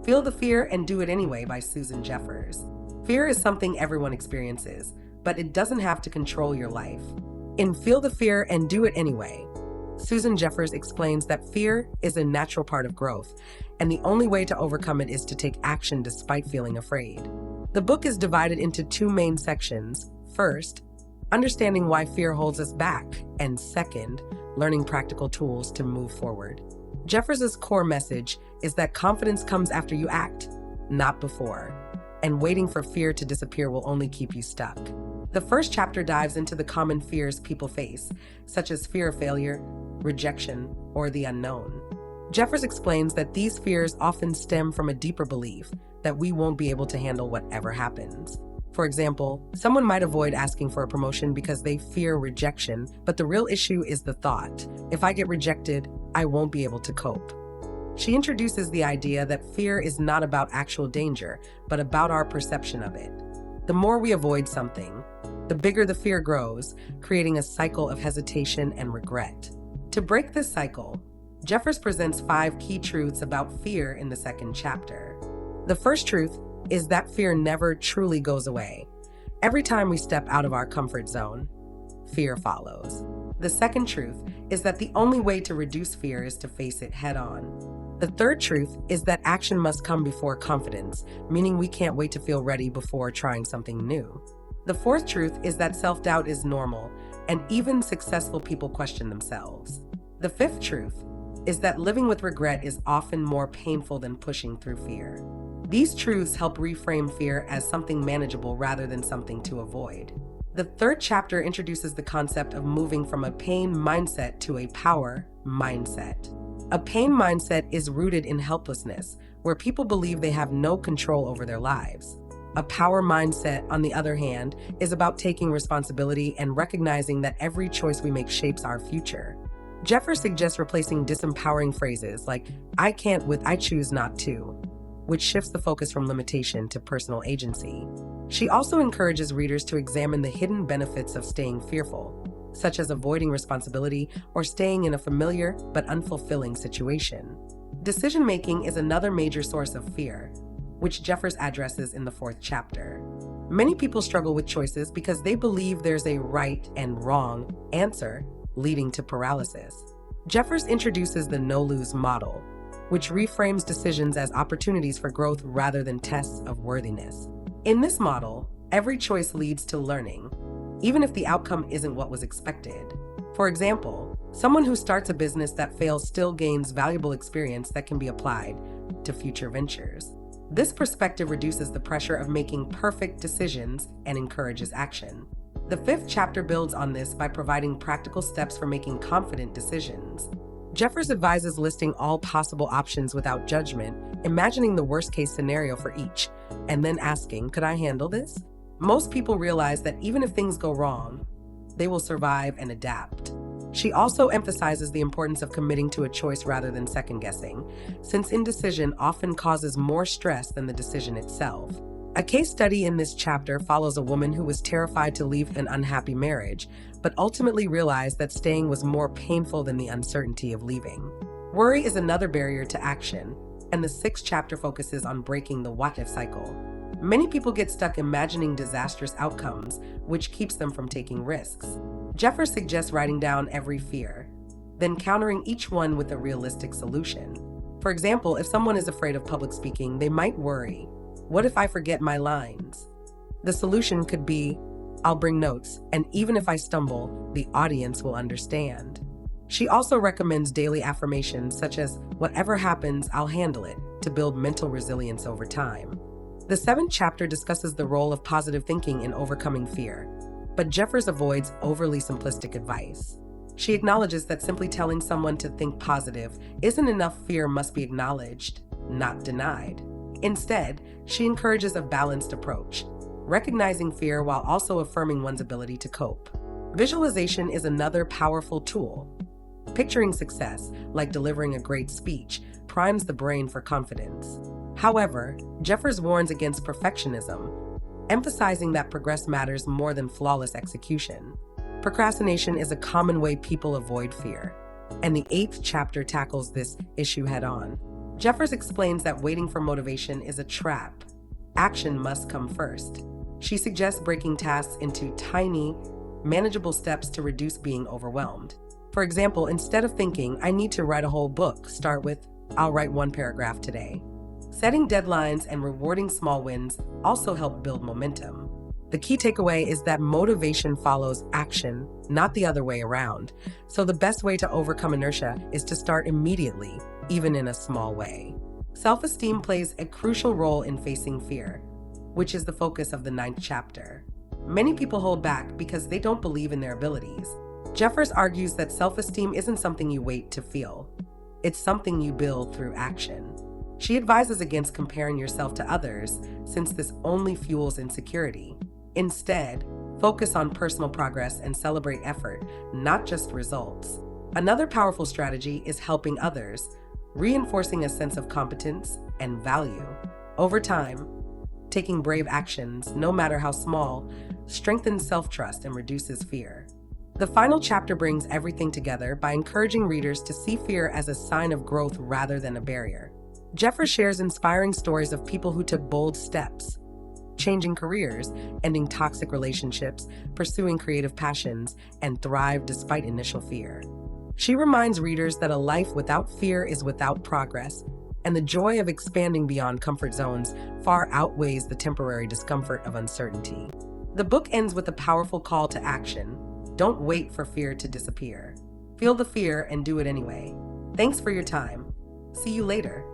Feel the Fear and Do It Anyway by Susan Jeffers. Fear is something everyone experiences, but it doesn't have to control your life. In Feel the Fear and Do It Anyway, Susan Jeffers explains that fear is a natural part of growth, and the only way to overcome it is to take action despite feeling afraid. The book is divided into two main sections. First, understanding why fear holds us back, and second, learning practical tools to move forward. Jeffers' core message is that confidence comes after you act, not before, and waiting for fear to disappear will only keep you stuck. The first chapter dives into the common fears people face, such as fear of failure, rejection, or the unknown. Jeffers explains that these fears often stem from a deeper belief that we won't be able to handle whatever happens. For example, someone might avoid asking for a promotion because they fear rejection, but the real issue is the thought, if I get rejected, I won't be able to cope. She introduces the idea that fear is not about actual danger, but about our perception of it. The more we avoid something, the bigger the fear grows, creating a cycle of hesitation and regret. To break this cycle, Jeffers presents 5 key truths about fear in the second chapter. The first truth is that fear never truly goes away. Every time we step out of our comfort zone, fear follows. The second truth is that the only way to reduce fear is to face it head on. The third truth is that action must come before confidence, meaning we can't wait to feel ready before trying something new. The fourth truth is that self-doubt is normal, and even successful people question themselves. The fifth truth is that living with regret is often more painful than pushing through fear. These truths help reframe fear as something manageable rather than something to avoid. The third chapter introduces the concept of moving from a pain mindset to a power mindset. A pain mindset is rooted in helplessness, where people believe they have no control over their lives. A power mindset, on the other hand, is about taking responsibility and recognizing that every choice we make shapes our future. Jeffers suggests replacing disempowering phrases like, I can't with I choose not to, which shifts the focus from limitation to personal agency. She also encourages readers to examine the hidden benefits of staying fearful, such as avoiding responsibility or staying in a familiar but unfulfilling situation. Decision-making is another major source of fear, which Jeffers addresses in the 4th chapter. Many people struggle with choices because they believe there's a right and wrong answer, leading to paralysis. Jeffers introduces the no-lose model, which reframes decisions as opportunities for growth rather than tests of worthiness. In this model, every choice leads to learning, even if the outcome isn't what was expected. For example, someone who starts a business that fails still gains valuable experience that can be applied to future ventures. This perspective reduces the pressure of making perfect decisions and encourages action. The 5th chapter builds on this by providing practical steps for making confident decisions. Jeffers advises listing all possible options without judgment, imagining the worst-case scenario for each, and then asking, could I handle this? Most people realize that even if things go wrong, they will survive and adapt. She also emphasizes the importance of committing to a choice rather than second-guessing, since indecision often causes more stress than the decision itself. A case study in this chapter follows a woman who was terrified to leave an unhappy marriage, but ultimately realized that staying was more painful than the uncertainty of leaving. Worry is another barrier to action, and the 6th chapter focuses on breaking the what-if cycle. Many people get stuck imagining disastrous outcomes, which keeps them from taking risks. Jeffers suggests writing down every fear, then countering each one with a realistic solution. For example, if someone is afraid of public speaking, they might worry, what if I forget my lines? The solution could be, I'll bring notes, and even if I stumble, the audience will understand. She also recommends daily affirmations such as, whatever happens, I'll handle it, to build mental resilience over time. The 7th chapter discusses the role of positive thinking in overcoming fear, but Jeffers avoids overly simplistic advice. She acknowledges that simply telling someone to think positive isn't enough. Fear must be acknowledged, not denied. Instead, she encourages a balanced approach, recognizing fear while also affirming one's ability to cope. Visualization is another powerful tool. Picturing success, like delivering a great speech, primes the brain for confidence. However, Jeffers warns against perfectionism, emphasizing that progress matters more than flawless execution. Procrastination is a common way people avoid fear, and the 8th chapter tackles this issue head-on. Jeffers explains that waiting for motivation is a trap. Action must come first. She suggests breaking tasks into tiny, manageable steps to reduce being overwhelmed. For example, instead of thinking, I need to write a whole book, start with, I'll write one paragraph today. Setting deadlines and rewarding small wins also help build momentum. The key takeaway is that motivation follows action, not the other way around. So the best way to overcome inertia is to start immediately, even in a small way. Self-esteem plays a crucial role in facing fear, which is the focus of the 9th chapter. Many people hold back because they don't believe in their abilities. Jeffers argues that self-esteem isn't something you wait to feel. It's something you build through action. She advises against comparing yourself to others, since this only fuels insecurity. Instead, focus on personal progress and celebrate effort, not just results. Another powerful strategy is helping others, reinforcing a sense of competence and value. Over time, taking brave actions, no matter how small, strengthens self-trust and reduces fear. The final chapter brings everything together by encouraging readers to see fear as a sign of growth rather than a barrier. Jeffers shares inspiring stories of people who took bold steps, changing careers, ending toxic relationships, pursuing creative passions, and thrived despite initial fear. She reminds readers that a life without fear is without progress, and the joy of expanding beyond comfort zones far outweighs the temporary discomfort of uncertainty. The book ends with a powerful call to action. Don't wait for fear to disappear. Feel the fear and do it anyway. Thanks for your time. See you later.